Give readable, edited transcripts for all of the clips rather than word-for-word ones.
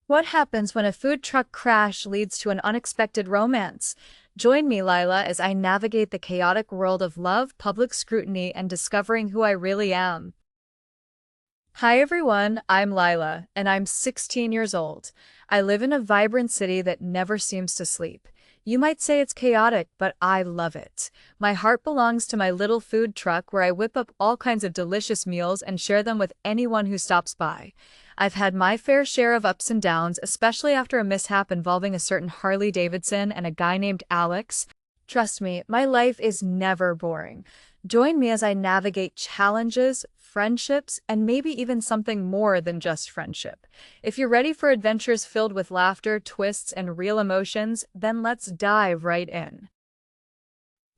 What happens when a food truck crash leads to an unexpected romance? Join me, Lila, as I navigate the chaotic world of love, public scrutiny, and discovering who I really am. Hi everyone, I'm Lila, and I'm 16 years old. I live in a vibrant city that never seems to sleep. You might say it's chaotic, but I love it. My heart belongs to my little food truck where I whip up all kinds of delicious meals and share them with anyone who stops by. I've had my fair share of ups and downs, especially after a mishap involving a certain Harley Davidson and a guy named Alex. Trust me, my life is never boring. Join me as I navigate challenges, friendships, and maybe even something more than just friendship. If you're ready for adventures filled with laughter, twists, and real emotions, then let's dive right in.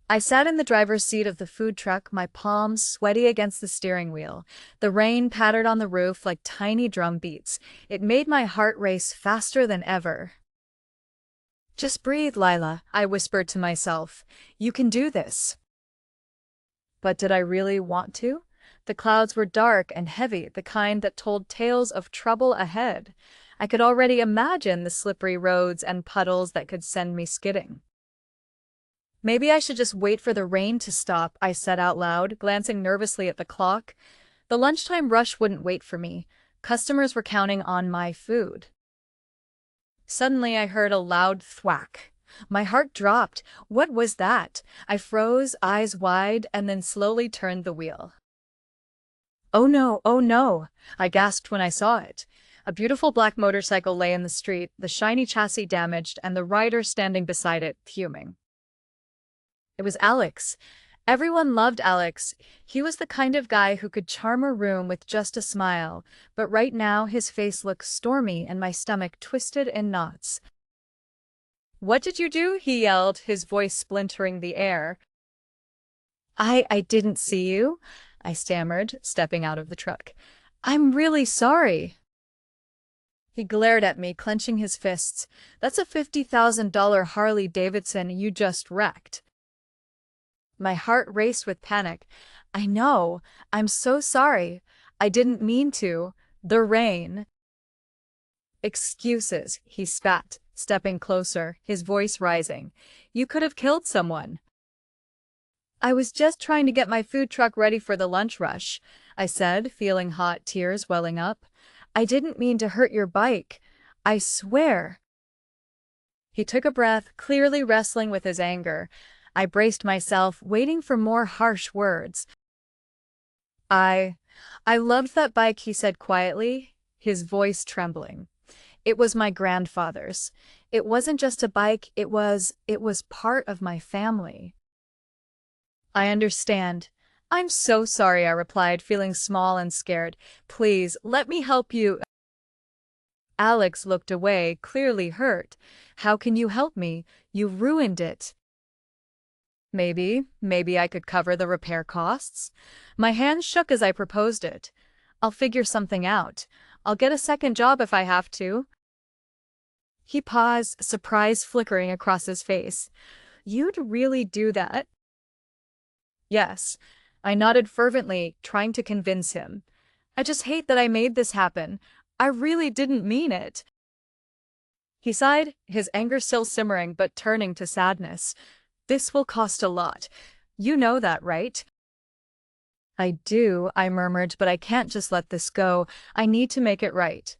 I sat in the driver's seat of the food truck, my palms sweaty against the steering wheel. The rain pattered on the roof like tiny drum beats. It made my heart race faster than ever. Just breathe, Lila, I whispered to myself. You can do this. But did I really want to? The clouds were dark and heavy, the kind that told tales of trouble ahead. I could already imagine the slippery roads and puddles that could send me skidding. Maybe I should just wait for the rain to stop, I said out loud, glancing nervously at the clock. The lunchtime rush wouldn't wait for me. Customers were counting on my food. Suddenly I heard a loud thwack. My heart dropped. What was that? I froze, eyes wide, and then slowly turned the wheel. Oh no, I gasped when I saw it. A beautiful black motorcycle lay in the street, the shiny chassis damaged, and the rider standing beside it, fuming. It was Alex. Everyone loved Alex. He was the kind of guy who could charm a room with just a smile, but right now his face looked stormy and my stomach twisted in knots. "What did you do?" he yelled, his voice splintering the air. I didn't see you," I stammered, stepping out of the truck. "I'm really sorry." He glared at me, clenching his fists. "That's a $50,000 Harley Davidson you just wrecked." My heart raced with panic. "I know. I'm so sorry. I didn't mean to. The rain." "Excuses," he spat, stepping closer, his voice rising. "You could have killed someone." "I was just trying to get my food truck ready for the lunch rush," I said, feeling hot tears welling up. "I didn't mean to hurt your bike. I swear." He took a breath, clearly wrestling with his anger. I braced myself, waiting for more harsh words. I loved that bike," he said quietly, his voice trembling. "It was my grandfather's. It wasn't just a bike, it was part of my family." "I understand. I'm so sorry," I replied, feeling small and scared. "Please, let me help you." Alex looked away, clearly hurt. "How can you help me? You ruined it." Maybe I could cover the repair costs." My hands shook as I proposed it. "I'll figure something out. I'll get a second job if I have to." He paused, surprise flickering across his face. "You'd really do that?" "Yes." I nodded fervently, trying to convince him. "I just hate that I made this happen. I really didn't mean it." He sighed, his anger still simmering but turning to sadness. "This will cost a lot. You know that, right?" "I do," I murmured, "but I can't just let this go. I need to make it right."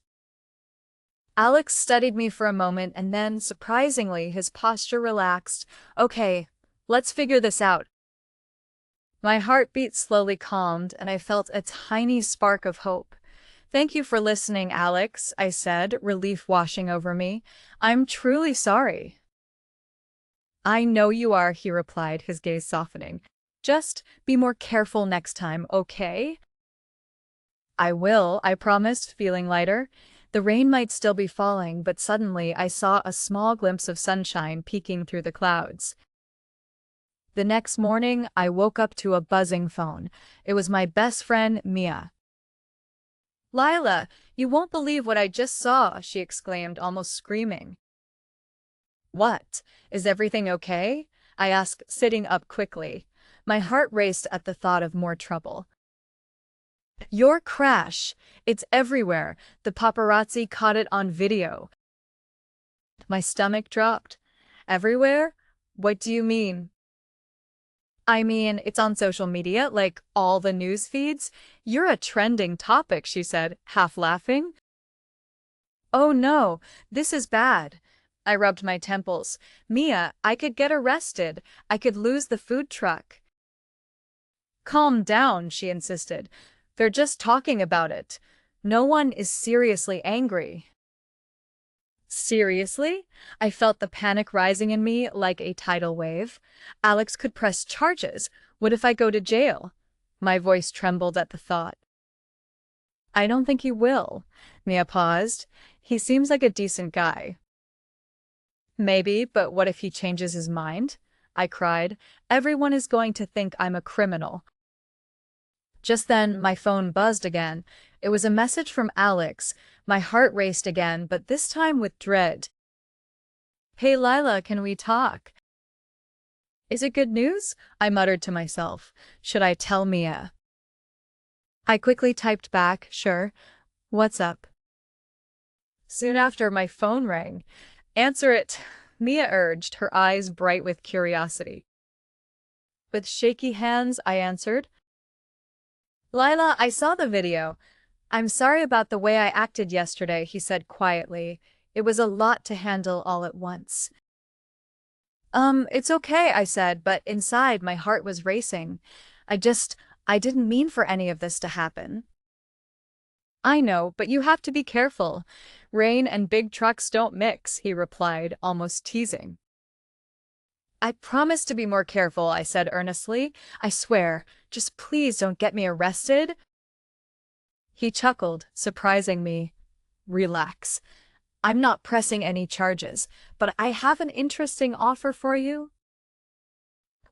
Alex studied me for a moment and then, surprisingly, his posture relaxed. "Okay, let's figure this out." My heartbeat slowly calmed, and I felt a tiny spark of hope. "Thank you for listening, Alex," I said, relief washing over me. "I'm truly sorry." "I know you are," he replied, his gaze softening. "Just be more careful next time, okay?" "I will," I promised, feeling lighter. The rain might still be falling, but suddenly I saw a small glimpse of sunshine peeking through the clouds. The next morning, I woke up to a buzzing phone. It was my best friend, Mia. "Lila, you won't believe what I just saw," she exclaimed, almost screaming. "What? Is everything okay?" I asked, sitting up quickly. My heart raced at the thought of more trouble. Your crash. It's everywhere. The paparazzi caught it on video. My stomach dropped. Everywhere? What do you mean? I mean, it's on social media, like all the news feeds. You're a trending topic, she said, half laughing. Oh no, this is bad. I rubbed my temples. Mia, I could get arrested. I could lose the food truck. Calm down, she insisted. They're just talking about it. No one is seriously angry. Seriously? I felt the panic rising in me like a tidal wave. Alex could press charges. What if I go to jail? My voice trembled at the thought. I don't think he will. Mia paused. He seems like a decent guy. Maybe, but what if he changes his mind? I cried. Everyone is going to think I'm a criminal. Just then, my phone buzzed again. It was a message from Alex. My heart raced again, but this time with dread. Hey Lila, can we talk? Is it good news? I muttered to myself. Should I tell Mia? I quickly typed back, sure. What's up? Soon after, my phone rang. Answer it, Mia urged, her eyes bright with curiosity. With shaky hands, I answered. Lila, I saw the video. I'm sorry about the way I acted yesterday, he said quietly. It was a lot to handle all at once. It's okay, I said, but inside my heart was racing. I didn't mean for any of this to happen. I know, but you have to be careful. Rain and big trucks don't mix, he replied, almost teasing. I promise to be more careful, I said earnestly. I swear. Just please don't get me arrested. He chuckled, surprising me. Relax. I'm not pressing any charges, but I have an interesting offer for you.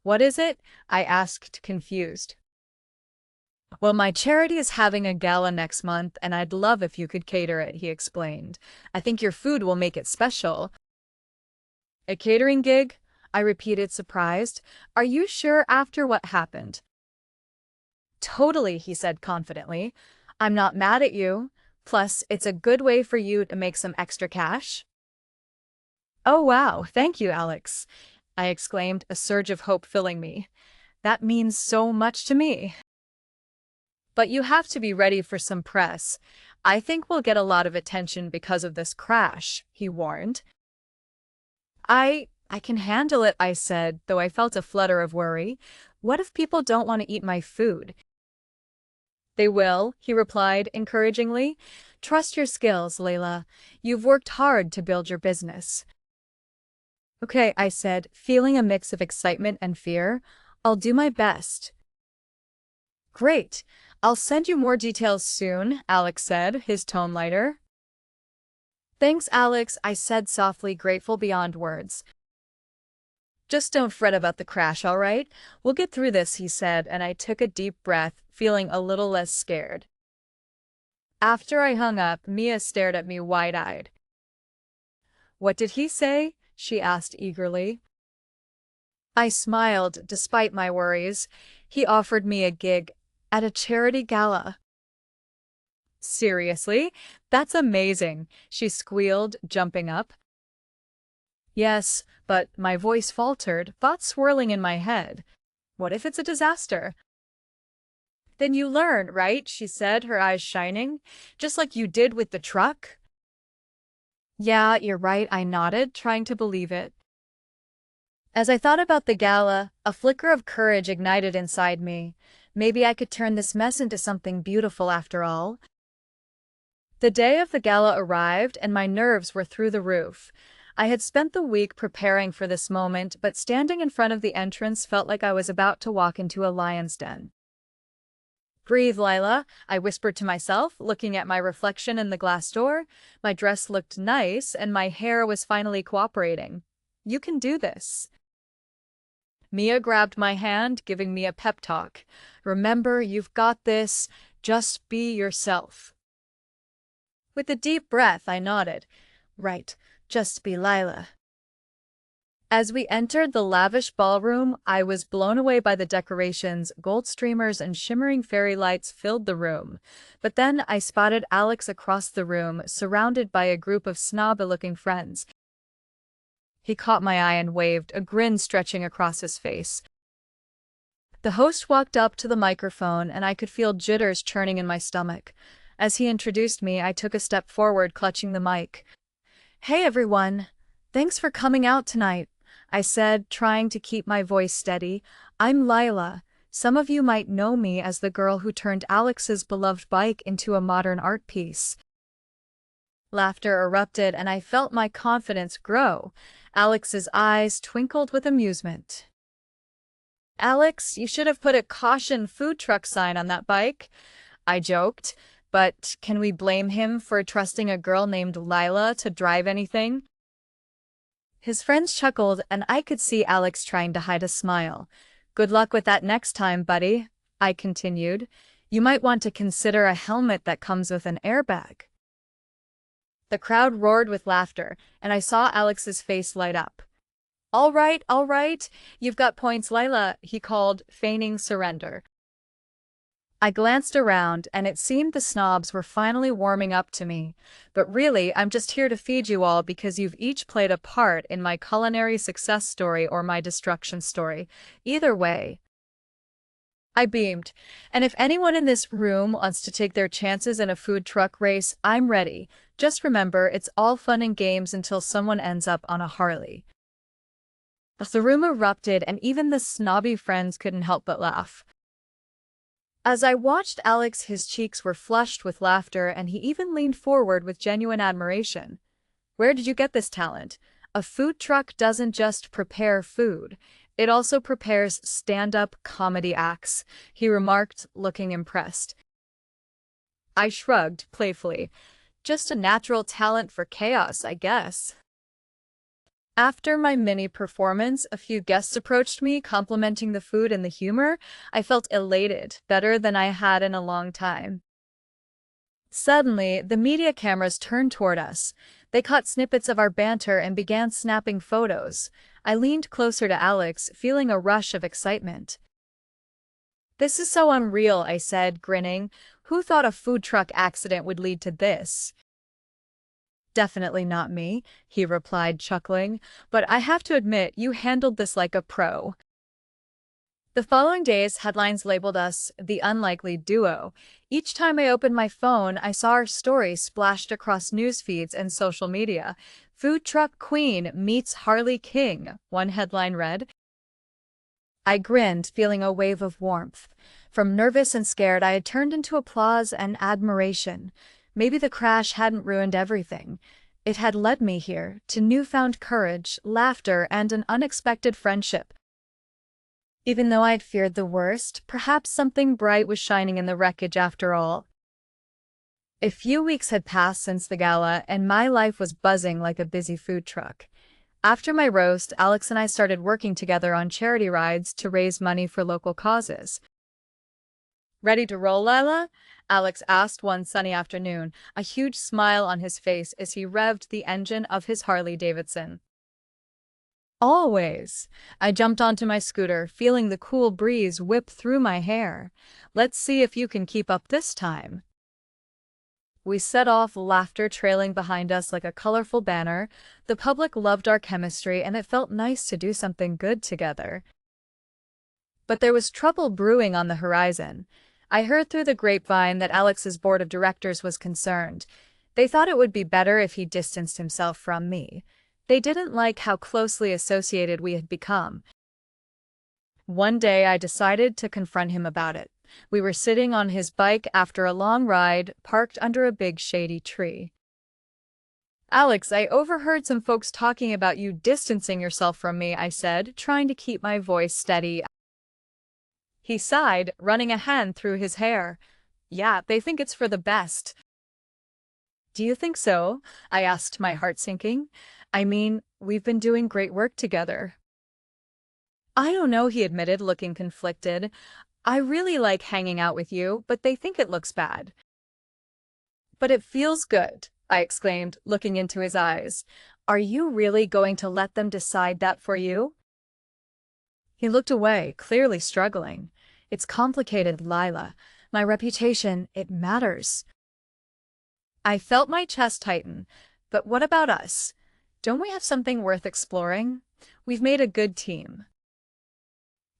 What is it? I asked, confused. Well, my charity is having a gala next month, and I'd love if you could cater it, he explained. I think your food will make it special. A catering gig? I repeated, surprised. Are you sure after what happened? Totally, he said confidently. I'm not mad at you. Plus, it's a good way for you to make some extra cash. Oh wow, thank you, Alex, I exclaimed, a surge of hope filling me. That means so much to me. But you have to be ready for some press. I think we'll get a lot of attention because of this crash, he warned. I can handle it, I said, though I felt a flutter of worry. What if people don't want to eat my food? They will, he replied encouragingly. Trust your skills, Lila. You've worked hard to build your business. Okay, I said, feeling a mix of excitement and fear. I'll do my best. Great. I'll send you more details soon, Alex said, his tone lighter. Thanks, Alex, I said softly, grateful beyond words. Just don't fret about the crash, all right? We'll get through this, he said, and I took a deep breath, feeling a little less scared. After I hung up, Mia stared at me wide-eyed. What did he say? She asked eagerly. I smiled, despite my worries. He offered me a gig at a charity gala. Seriously? That's amazing, she squealed, jumping up. Yes, but my voice faltered, thoughts swirling in my head. What if it's a disaster? Then you learn, right? She said, her eyes shining. Just like you did with the truck? Yeah, you're right, I nodded, trying to believe it. As I thought about the gala, a flicker of courage ignited inside me. Maybe I could turn this mess into something beautiful after all. The day of the gala arrived, and my nerves were through the roof. I had spent the week preparing for this moment, but standing in front of the entrance felt like I was about to walk into a lion's den. Breathe, Lila, I whispered to myself, looking at my reflection in the glass door. My dress looked nice, and my hair was finally cooperating. You can do this. Mia grabbed my hand, giving me a pep talk. Remember, you've got this. Just be yourself. With a deep breath, I nodded. Right, just be Lila. As we entered the lavish ballroom, I was blown away by the decorations. Gold streamers and shimmering fairy lights filled the room. But then I spotted Alex across the room, surrounded by a group of snobby-looking friends. He caught my eye and waved, a grin stretching across his face. The host walked up to the microphone, and I could feel jitters churning in my stomach. As he introduced me, I took a step forward, clutching the mic. "Hey everyone! Thanks for coming out tonight," I said, trying to keep my voice steady. "I'm Lila. Some of you might know me as the girl who turned Alex's beloved bike into a modern art piece." Laughter erupted, and I felt my confidence grow. Alex's eyes twinkled with amusement. "Alex, you should have put a caution food truck sign on that bike," I joked. But can we blame him for trusting a girl named Lila to drive anything? His friends chuckled, and I could see Alex trying to hide a smile. "Good luck with that next time, buddy," I continued. "You might want to consider a helmet that comes with an airbag." The crowd roared with laughter, and I saw Alex's face light up. All right, you've got points, Lila," he called, feigning surrender. I glanced around, and it seemed the snobs were finally warming up to me. But really, I'm just here to feed you all because you've each played a part in my culinary success story or my destruction story. Either way. I beamed. "And if anyone in this room wants to take their chances in a food truck race, I'm ready. Just remember, it's all fun and games until someone ends up on a Harley." The room erupted, and even the snobby friends couldn't help but laugh. As I watched Alex, his cheeks were flushed with laughter, and he even leaned forward with genuine admiration. "Where did you get this talent? A food truck doesn't just prepare food. It also prepares stand-up comedy acts," he remarked, looking impressed. I shrugged playfully. "Just a natural talent for chaos, I guess." After my mini performance, a few guests approached me, complimenting the food and the humor. I felt elated, better than I had in a long time. Suddenly, the media cameras turned toward us. They caught snippets of our banter and began snapping photos. I leaned closer to Alex, feeling a rush of excitement. "This is so unreal," I said, grinning. "Who thought a food truck accident would lead to this?" "Definitely not me," he replied, chuckling. "But I have to admit, you handled this like a pro." The following days, headlines labeled us the unlikely duo. Each time I opened my phone, I saw our story splashed across news feeds and social media. "Food truck queen meets Harley King," one headline read. I grinned, feeling a wave of warmth. From nervous and scared, I had turned into applause and admiration. Maybe the crash hadn't ruined everything. It had led me here, to newfound courage, laughter, and an unexpected friendship. Even though I'd feared the worst, perhaps something bright was shining in the wreckage after all. A few weeks had passed since the gala, and my life was buzzing like a busy food truck. After my roast, Alex and I started working together on charity rides to raise money for local causes. "Ready to roll, Lila?" Alex asked one sunny afternoon, a huge smile on his face as he revved the engine of his Harley Davidson. "Always." I jumped onto my scooter, feeling the cool breeze whip through my hair. "Let's see if you can keep up this time." We set off, laughter trailing behind us like a colorful banner. The public loved our chemistry, and it felt nice to do something good together. But there was trouble brewing on the horizon. I heard through the grapevine that Alex's board of directors was concerned. They thought it would be better if he distanced himself from me. They didn't like how closely associated we had become. One day I decided to confront him about it. We were sitting on his bike after a long ride, parked under a big shady tree. "Alex, I overheard some folks talking about you distancing yourself from me," I said, trying to keep my voice steady. He sighed, running a hand through his hair. "Yeah, they think it's for the best." "Do you think so?" I asked, my heart sinking. "I mean, we've been doing great work together." "I don't know," he admitted, looking conflicted. "I really like hanging out with you, but they think it looks bad." "But it feels good," I exclaimed, looking into his eyes. Are you really going to let them decide that for you? He looked away, clearly struggling. It's complicated, Lila. My reputation, it matters. I felt my chest tighten. But what about us? Don't we have something worth exploring? We've made a good team.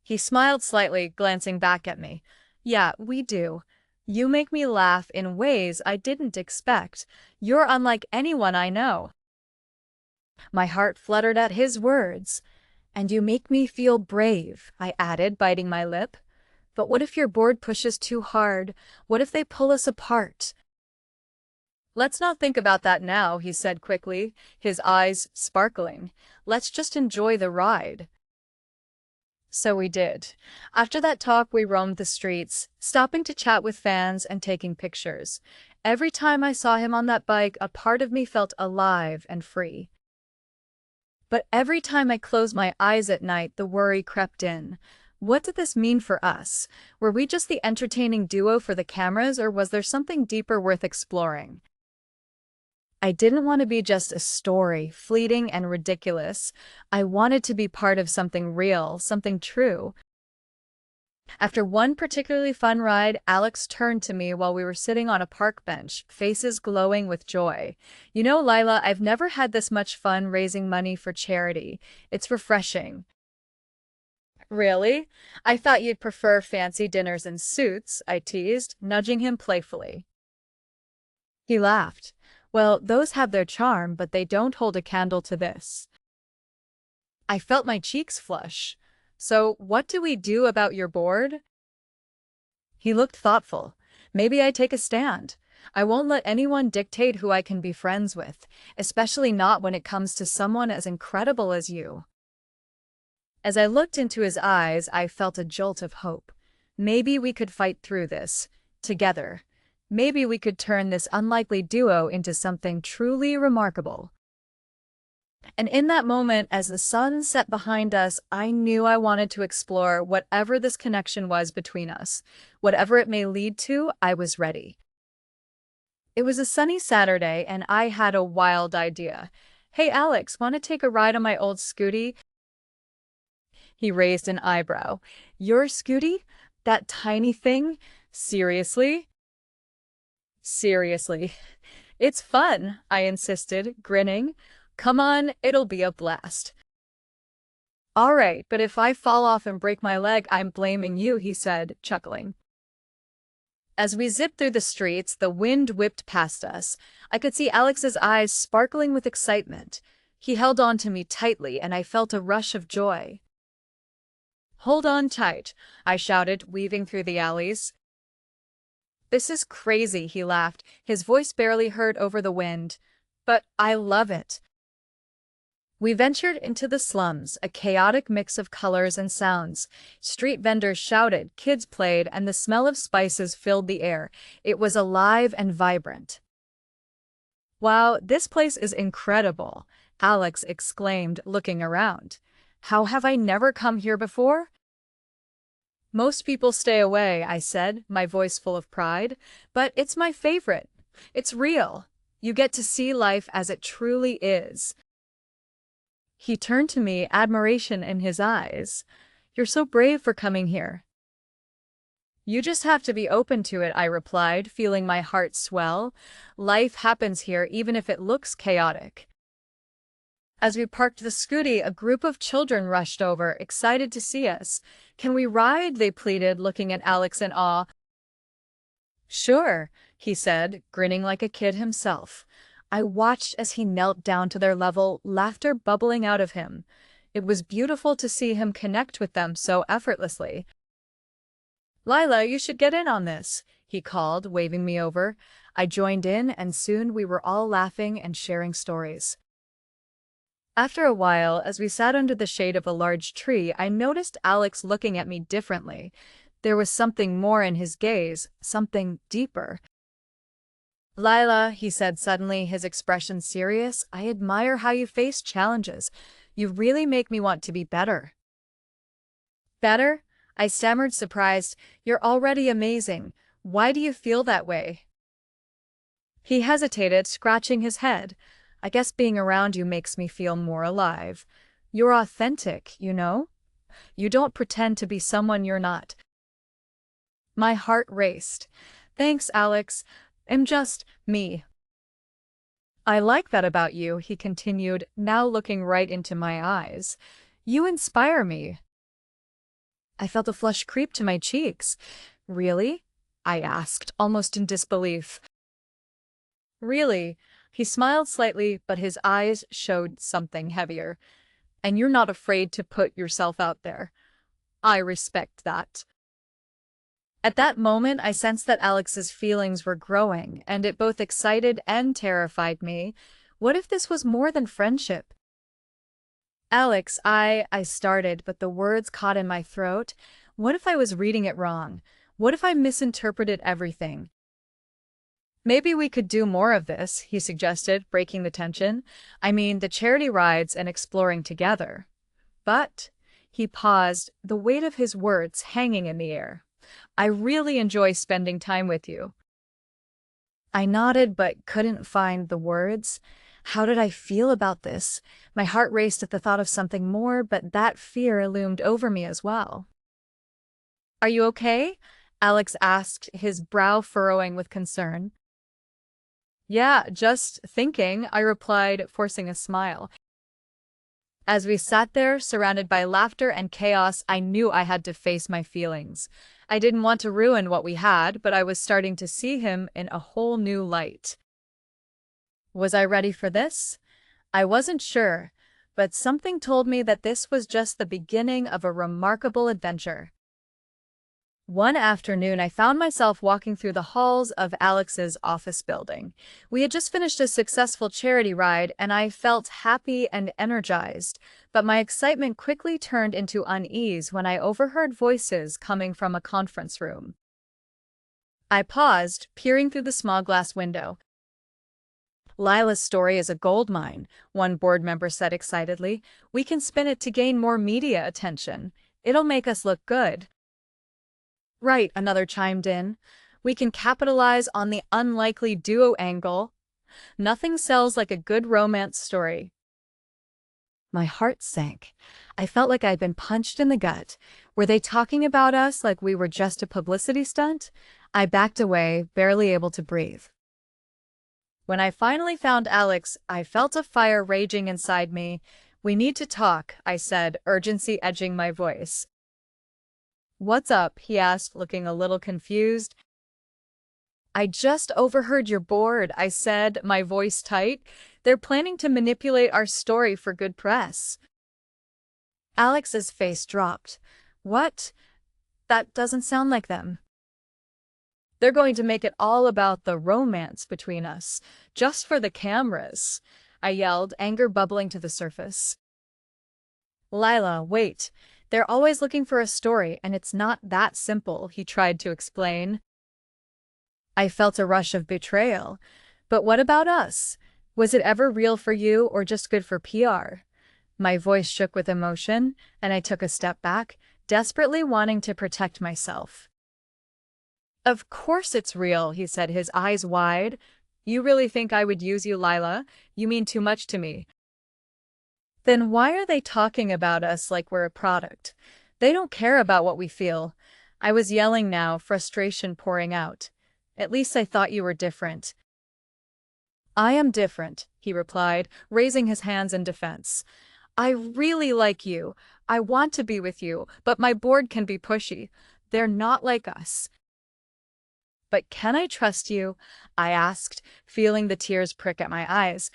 He smiled slightly, glancing back at me. Yeah, we do. You make me laugh in ways I didn't expect. You're unlike anyone I know. My heart fluttered at his words. And you make me feel brave, I added, biting my lip. But what if your board pushes too hard? What if they pull us apart? Let's not think about that now, he said quickly, his eyes sparkling. Let's just enjoy the ride. So we did. After that talk, we roamed the streets, stopping to chat with fans and taking pictures. Every time I saw him on that bike, a part of me felt alive and free. But every time I closed my eyes at night, the worry crept in. What did this mean for us? Were we just the entertaining duo for the cameras, or was there something deeper worth exploring? I didn't want to be just a story, fleeting and ridiculous. I wanted to be part of something real, something true. After one particularly fun ride, Alex turned to me while we were sitting on a park bench, faces glowing with joy. You know, Lila, I've never had this much fun raising money for charity. It's refreshing. Really? I thought you'd prefer fancy dinners and suits, I teased, nudging him playfully. He laughed. Well, those have their charm, but they don't hold a candle to this. I felt my cheeks flush. So, what do we do about your board? He looked thoughtful. Maybe I take a stand. I won't let anyone dictate who I can be friends with, especially not when it comes to someone as incredible as you. As I looked into his eyes, I felt a jolt of hope. Maybe we could fight through this, together. Maybe we could turn this unlikely duo into something truly remarkable. And in that moment, as the sun set behind us, I knew I wanted to explore whatever this connection was between us. Whatever it may lead to, I was ready. It was a sunny Saturday, and I had a wild idea. Hey, Alex, want to take a ride on my old scooty? He raised an eyebrow. Your scooty? That tiny thing? Seriously? Seriously. It's fun, I insisted, grinning. Come on, it'll be a blast. All right, but if I fall off and break my leg, I'm blaming you, he said, chuckling. As we zipped through the streets, the wind whipped past us. I could see Alex's eyes sparkling with excitement. He held on to me tightly, and I felt a rush of joy. Hold on tight, I shouted, weaving through the alleys. This is crazy, he laughed, his voice barely heard over the wind. But I love it. We ventured into the slums, a chaotic mix of colors and sounds. Street vendors shouted, kids played, and the smell of spices filled the air. It was alive and vibrant. Wow, this place is incredible, Alex exclaimed, looking around. How have I never come here before? Most people stay away, I said, my voice full of pride. But it's my favorite. It's real. You get to see life as it truly is. He turned to me, admiration in his eyes. You're so brave for coming here. You just have to be open to it, I replied, feeling my heart swell. Life happens here even if it looks chaotic. As we parked the scooty, a group of children rushed over, excited to see us. Can we ride? They pleaded, looking at Alex in awe. Sure, he said, grinning like a kid himself. I watched as he knelt down to their level, laughter bubbling out of him. It was beautiful to see him connect with them so effortlessly. Lila, you should get in on this, he called, waving me over. I joined in, and soon we were all laughing and sharing stories. After a while, as we sat under the shade of a large tree, I noticed Alex looking at me differently. There was something more in his gaze, something deeper. Lila, he said suddenly, his expression serious, I admire how you face challenges. You really make me want to be better. Better? I stammered, surprised. You're already amazing. Why do you feel that way? He hesitated, scratching his head. I guess being around you makes me feel more alive. You're authentic, you know? You don't pretend to be someone you're not. My heart raced. Thanks, Alex. I'm just me. I like that about you, he continued, now looking right into my eyes. You inspire me. I felt a flush creep to my cheeks. Really? I asked, almost in disbelief. Really? He smiled slightly, but his eyes showed something heavier. And you're not afraid to put yourself out there. I respect that. At that moment, I sensed that Alex's feelings were growing, and it both excited and terrified me. What if this was more than friendship? Alex, I started, but the words caught in my throat. What if I was reading it wrong? What if I misinterpreted everything? Maybe we could do more of this, he suggested, breaking the tension. I mean, the charity rides and exploring together. But, he paused, the weight of his words hanging in the air. I really enjoy spending time with you. I nodded but couldn't find the words. How did I feel about this? My heart raced at the thought of something more, but that fear loomed over me as well. Are you okay? Alex asked, his brow furrowing with concern. Yeah, just thinking, I replied, forcing a smile. As we sat there, surrounded by laughter and chaos, I knew I had to face my feelings. I didn't want to ruin what we had, but I was starting to see him in a whole new light. Was I ready for this? I wasn't sure, but something told me that this was just the beginning of a remarkable adventure. One afternoon, I found myself walking through the halls of Alex's office building. We had just finished a successful charity ride, and I felt happy and energized. But my excitement quickly turned into unease when I overheard voices coming from a conference room. I paused, peering through the small glass window. Lila's story is a goldmine, one board member said excitedly. We can spin it to gain more media attention. It'll make us look good. Right, another chimed in. We can capitalize on the unlikely duo angle. Nothing sells like a good romance story. My heart sank. I felt like I'd been punched in the gut. Were they talking about us like we were just a publicity stunt? I backed away, barely able to breathe. When I finally found Alex, I felt a fire raging inside me. We need to talk, I said, urgency edging my voice. What's up? He asked, looking a little confused. I just overheard you're bored, I said, my voice tight. They're planning to manipulate our story for good press. Alex's face dropped. What? That doesn't sound like them. They're going to make it all about the romance between us, just for the cameras, I yelled, anger bubbling to the surface. Lila, wait. They're always looking for a story, and it's not that simple, he tried to explain. I felt a rush of betrayal. But what about us? Was it ever real for you or just good for PR? My voice shook with emotion, and I took a step back, desperately wanting to protect myself. Of course it's real, he said, his eyes wide. You really think I would use you, Lila? You mean too much to me. Then why are they talking about us like we're a product? They don't care about what we feel. I was yelling now, frustration pouring out. At least I thought you were different. I am different, he replied, raising his hands in defense. I really like you. I want to be with you, but my board can be pushy. They're not like us. But can I trust you? I asked, feeling the tears prick at my eyes.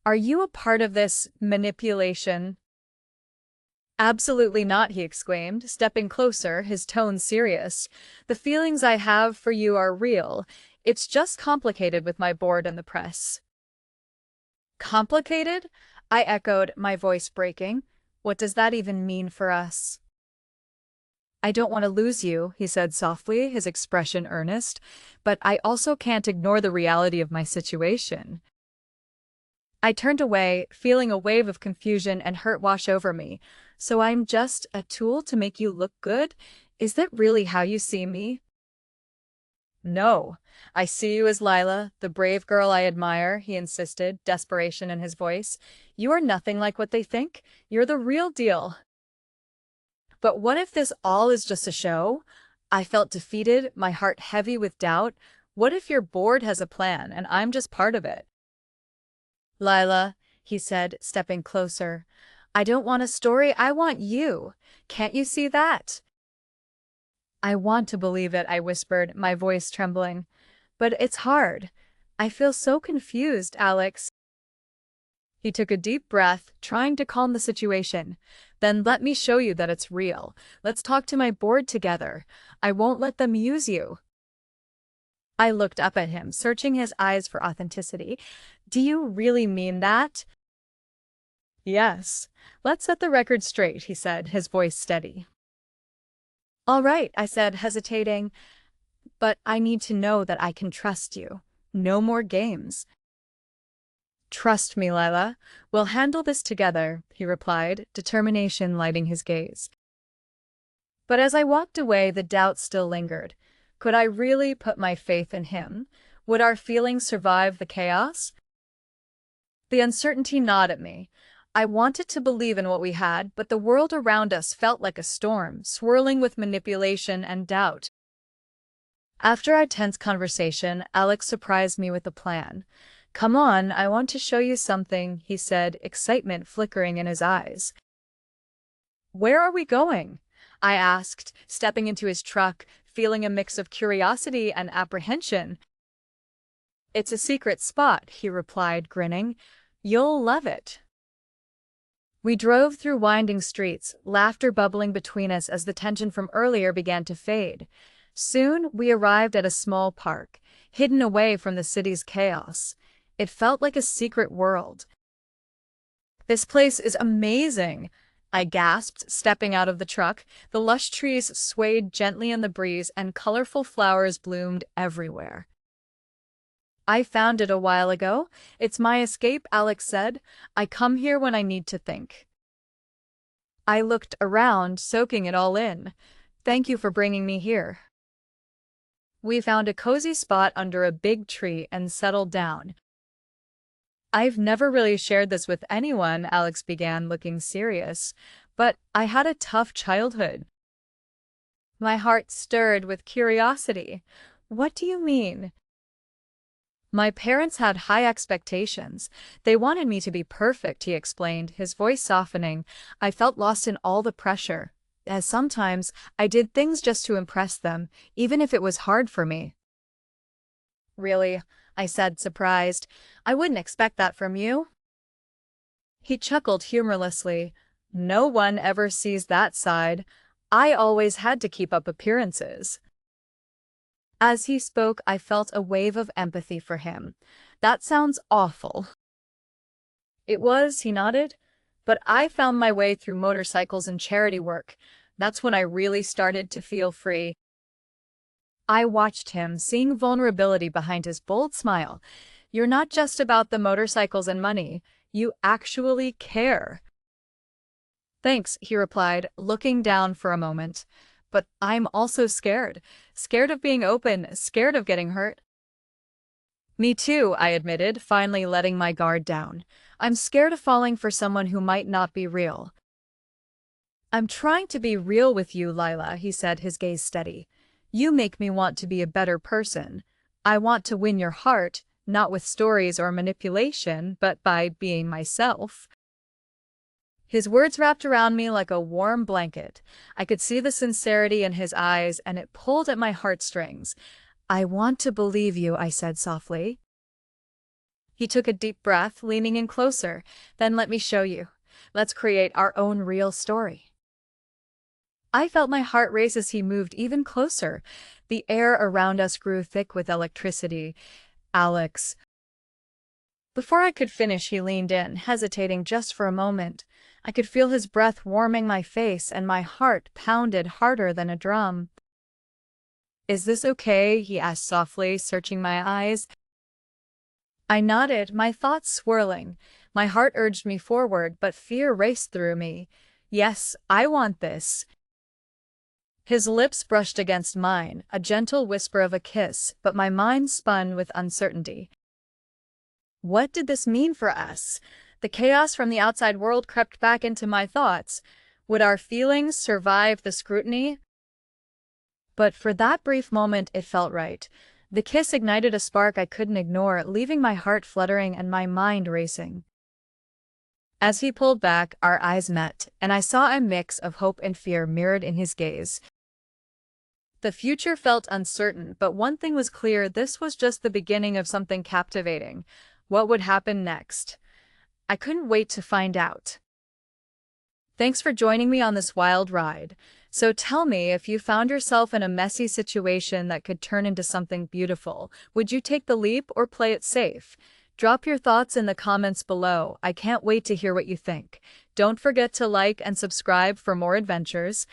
Are you a part of this manipulation? Absolutely not, he exclaimed, stepping closer, his tone serious. The feelings I have for you are real. It's just complicated with my board and the press. Complicated? I echoed, my voice breaking. What does that even mean for us? I don't want to lose you, he said softly, his expression earnest, but I also can't ignore the reality of my situation. I turned away, feeling a wave of confusion and hurt wash over me. So I'm just a tool to make you look good? Is that really how you see me? No. I see you as Lila, the brave girl I admire, he insisted, desperation in his voice. You are nothing like what they think. You're the real deal. But what if this all is just a show? I felt defeated, my heart heavy with doubt. What if your board has a plan and I'm just part of it? Lila, he said, stepping closer. I don't want a story, I want you. Can't you see that? I want to believe it, I whispered, my voice trembling. But it's hard. I feel so confused, Alex. He took a deep breath, trying to calm the situation. Then let me show you that it's real. Let's talk to my board together. I won't let them use you. I looked up at him, searching his eyes for authenticity. Do you really mean that? Yes. Let's set the record straight, he said, his voice steady. All right, I said, hesitating, but I need to know that I can trust you. No more games. Trust me, Lila. We'll handle this together, he replied, determination lighting his gaze. But as I walked away, the doubt still lingered. Could I really put my faith in him? Would our feelings survive the chaos? The uncertainty gnawed at me. I wanted to believe in what we had, but the world around us felt like a storm, swirling with manipulation and doubt. After our tense conversation, Alex surprised me with a plan. Come on, I want to show you something, he said, excitement flickering in his eyes. Where are we going? I asked, stepping into his truck, feeling a mix of curiosity and apprehension. It's a secret spot, he replied, grinning. You'll love it. We drove through winding streets, laughter bubbling between us as the tension from earlier began to fade. Soon, we arrived at a small park, hidden away from the city's chaos. It felt like a secret world. This place is amazing, I gasped, stepping out of the truck. The lush trees swayed gently in the breeze and colorful flowers bloomed everywhere. I found it a while ago. It's my escape, Alex said. I come here when I need to think. I looked around, soaking it all in. Thank you for bringing me here. We found a cozy spot under a big tree and settled down. I've never really shared this with anyone, Alex began, looking serious, but I had a tough childhood. My heart stirred with curiosity. What do you mean? My parents had high expectations. They wanted me to be perfect, he explained, his voice softening. I felt lost in all the pressure, as sometimes I did things just to impress them, even if it was hard for me. Really? I said, surprised. I wouldn't expect that from you. He chuckled humorlessly. No one ever sees that side. I always had to keep up appearances. As he spoke, I felt a wave of empathy for him. That sounds awful. It was, he nodded. But I found my way through motorcycles and charity work. That's when I really started to feel free. I watched him, seeing vulnerability behind his bold smile. You're not just about the motorcycles and money. You actually care. Thanks, he replied, looking down for a moment. But I'm also scared. Scared of being open, scared of getting hurt. Me too, I admitted, finally letting my guard down. I'm scared of falling for someone who might not be real. I'm trying to be real with you, Lila, he said, his gaze steady. You make me want to be a better person. I want to win your heart, not with stories or manipulation, but by being myself. His words wrapped around me like a warm blanket. I could see the sincerity in his eyes, and it pulled at my heartstrings. I want to believe you, I said softly. He took a deep breath, leaning in closer. Then let me show you. Let's create our own real story. I felt my heart race as he moved even closer. The air around us grew thick with electricity. Alex. Before I could finish, he leaned in, hesitating just for a moment. I could feel his breath warming my face, and my heart pounded harder than a drum. Is this okay? He asked softly, searching my eyes. I nodded, my thoughts swirling. My heart urged me forward, but fear raced through me. Yes, I want this. His lips brushed against mine, a gentle whisper of a kiss, but my mind spun with uncertainty. What did this mean for us? The chaos from the outside world crept back into my thoughts. Would our feelings survive the scrutiny? But for that brief moment, it felt right. The kiss ignited a spark I couldn't ignore, leaving my heart fluttering and my mind racing. As he pulled back, our eyes met, and I saw a mix of hope and fear mirrored in his gaze. The future felt uncertain, but one thing was clear: this was just the beginning of something captivating. What would happen next? I couldn't wait to find out. Thanks for joining me on this wild ride. So tell me, if you found yourself in a messy situation that could turn into something beautiful, would you take the leap or play it safe? Drop your thoughts in the comments below. I can't wait to hear what you think. Don't forget to like and subscribe for more adventures.